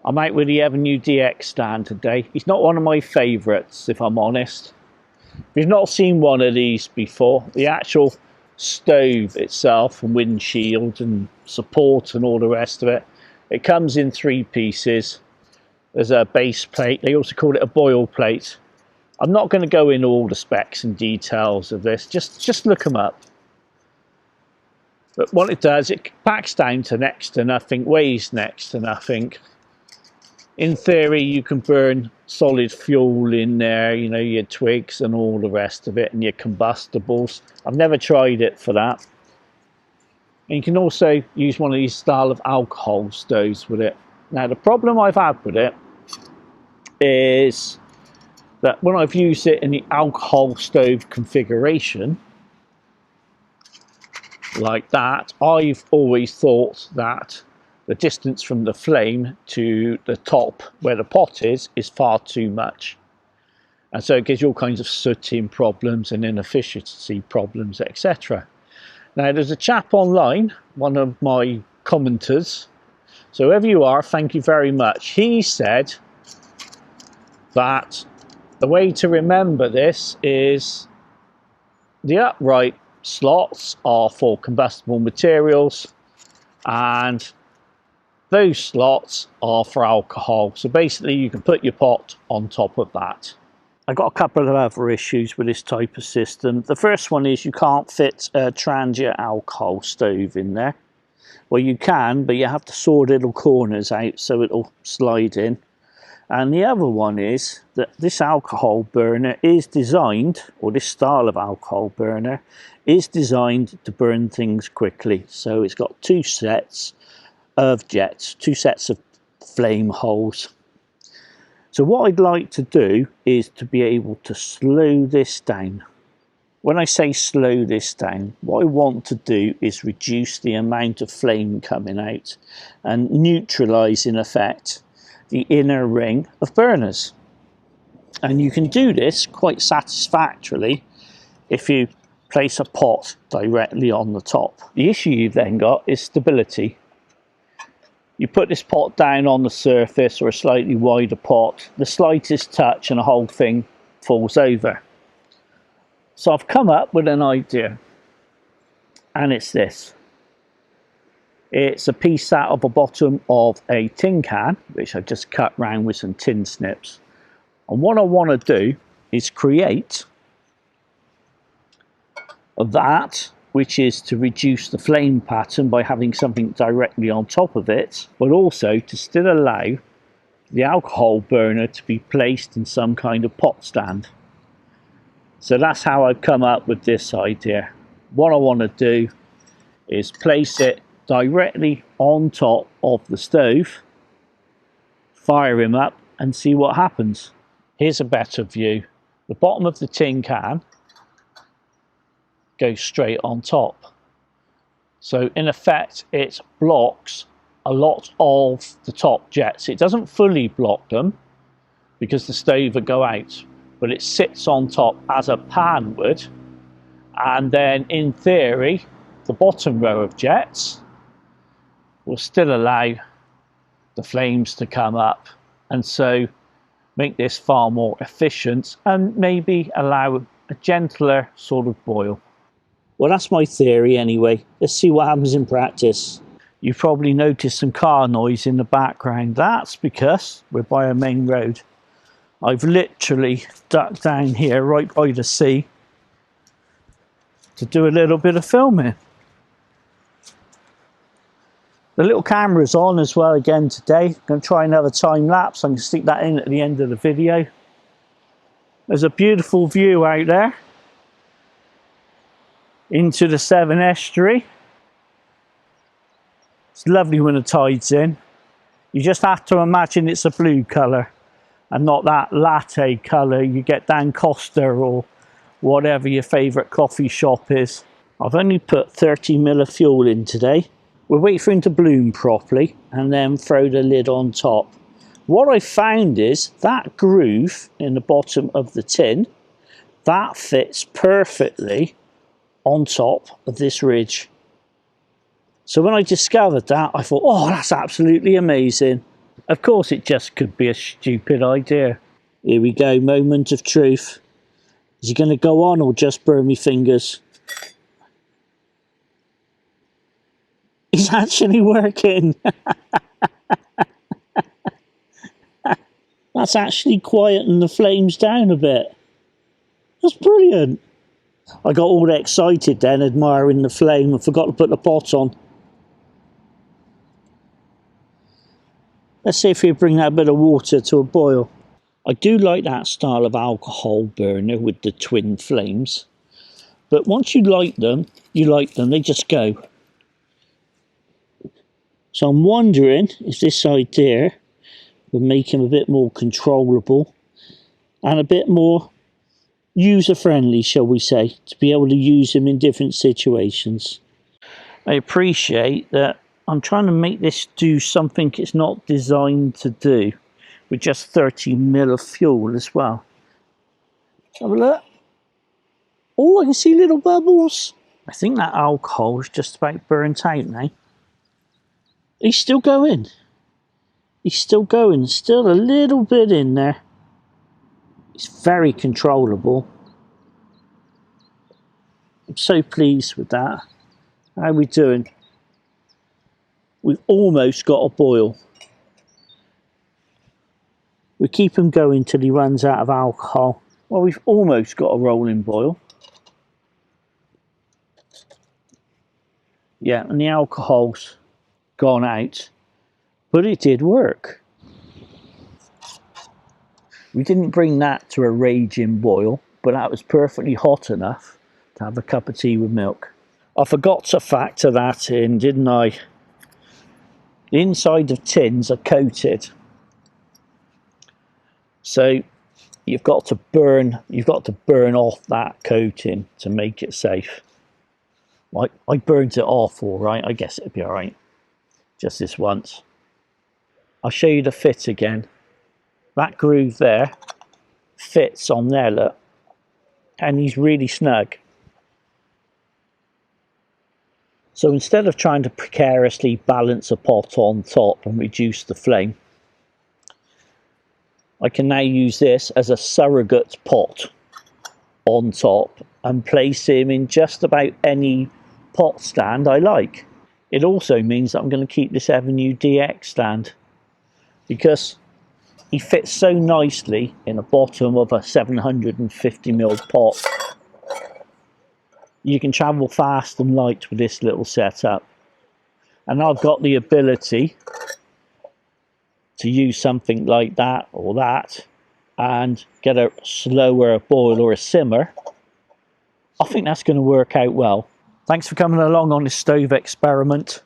I'm out with the ever new DX stand today. It's not one of my favourites, if I'm honest. If you've not seen one of these before, the actual stove itself and windshield and support and all the rest of it, it comes in 3 pieces. There's a base plate. They also call it a boil plate. I'm not going to go into all the specs and details of this. Just look them up. But what it does, it packs down to next to nothing, weighs next to nothing. In theory, you can burn solid fuel in there, you know, your twigs and all the rest of it, and your combustibles. I've never tried it for that. And you can also use one of these style of alcohol stoves with it. Now, the problem I've had with it is that when I've used it in the alcohol stove configuration, like that, I've always thought that the distance from the flame to the top where the pot is far too much, and so it gives you all kinds of sooting problems and inefficiency problems, etc. Now, there's a chap online, one of my commenters, so whoever you are, thank you very much. He said that the way to remember this is the upright slots are for combustible materials and those slots are for alcohol. So basically you can put your pot on top of that. I've got a couple of other issues with this type of system. The first one is you can't fit a Trangia alcohol stove in there. Well, you can, but you have to saw little corners out so it'll slide in. And the other one is that this alcohol burner is designed, or this style of alcohol burner is designed to burn things quickly. So it's got 2 sets of jets, 2 sets of flame holes. So what I'd like to do is to be able to slow this down. When I say slow this down, what I want to do is reduce the amount of flame coming out and neutralise, in effect, the inner ring of burners. And you can do this quite satisfactorily if you place a pot directly on the top. The issue you've then got is stability. You put this pot down on the surface or a slightly wider pot, the slightest touch and the whole thing falls over. So I've come up with an idea, and it's this. It's a piece out of the bottom of a tin can, which I've just cut round with some tin snips. And what I want to do is create that, which is to reduce the flame pattern by having something directly on top of it, but also to still allow the alcohol burner to be placed in some kind of pot stand. So that's how I've come up with this idea. What I want to do is place it directly on top of the stove, fire him up and see what happens. Here's a better view. The bottom of the tin can goes straight on top. So in effect it blocks a lot of the top jets. It doesn't fully block them because the stove will go out, but it sits on top as a pan would, and then in theory the bottom row of jets will still allow the flames to come up, and so make this far more efficient and maybe allow a gentler sort of boil. Well, that's my theory anyway. Let's see what happens in practice. You've probably noticed some car noise in the background. That's because we're by a main road. I've literally ducked down here right by the sea to do a little bit of filming. The little camera's on as well again today. I'm going to try another time lapse. I'm going to stick that in at the end of the video. There's a beautiful view out there into the Severn estuary. It's lovely when the tide's in. You just have to imagine it's a blue colour and not that latte colour you get down Costa or whatever your favourite coffee shop is. I've only put 30 ml of fuel in today. We'll wait for him to bloom properly and then throw the lid on top. What I found is that groove in the bottom of the tin, that fits perfectly on top of this ridge. So when I discovered that, I thought, oh, that's absolutely amazing. Of course it just could be a stupid idea. Here we go, moment of truth. Is he going to go on or just burn me fingers? It's actually working. That's actually quietened the flames down a bit. That's brilliant. I got all excited then, admiring the flame, and forgot to put the pot on. Let's see if we bring that bit of water to a boil. I do like that style of alcohol burner with the twin flames. But once you light them, they just go. So I'm wondering if this idea would make him a bit more controllable and a bit more user-friendly, shall we say, to be able to use him in different situations. I appreciate that I'm trying to make this do something it's not designed to do, with just 30 ml of fuel as well. Let's have a look. Oh, I can see little bubbles. I think that alcohol is just about burnt out now. He's still going. He's still going. Still a little bit in there. It's very controllable. I'm so pleased with that. How are we doing? We've almost got a boil. We keep him going till he runs out of alcohol. Well, we've almost got a rolling boil. Yeah, and the alcohol's gone out, but it did work. We didn't bring that to a raging boil, but that was perfectly hot enough to have a cup of tea with milk. I forgot to factor that in, didn't I? The inside of tins are coated, so you've got to burn off that coating to make it safe. I burnt it off all right. I guess it'd be all right. Just this once. I'll show you the fit again. That groove there fits on there, look, and he's really snug. So instead of trying to precariously balance a pot on top and reduce the flame, I can now use this as a surrogate pot on top and place him in just about any pot stand I like. It also means that I'm going to keep this Avenue DX stand because he fits so nicely in the bottom of a 750 ml pot. You can travel fast and light with this little setup. And I've got the ability to use something like that or that and get a slower boil or a simmer. I think that's going to work out well. Thanks for coming along on this stove experiment.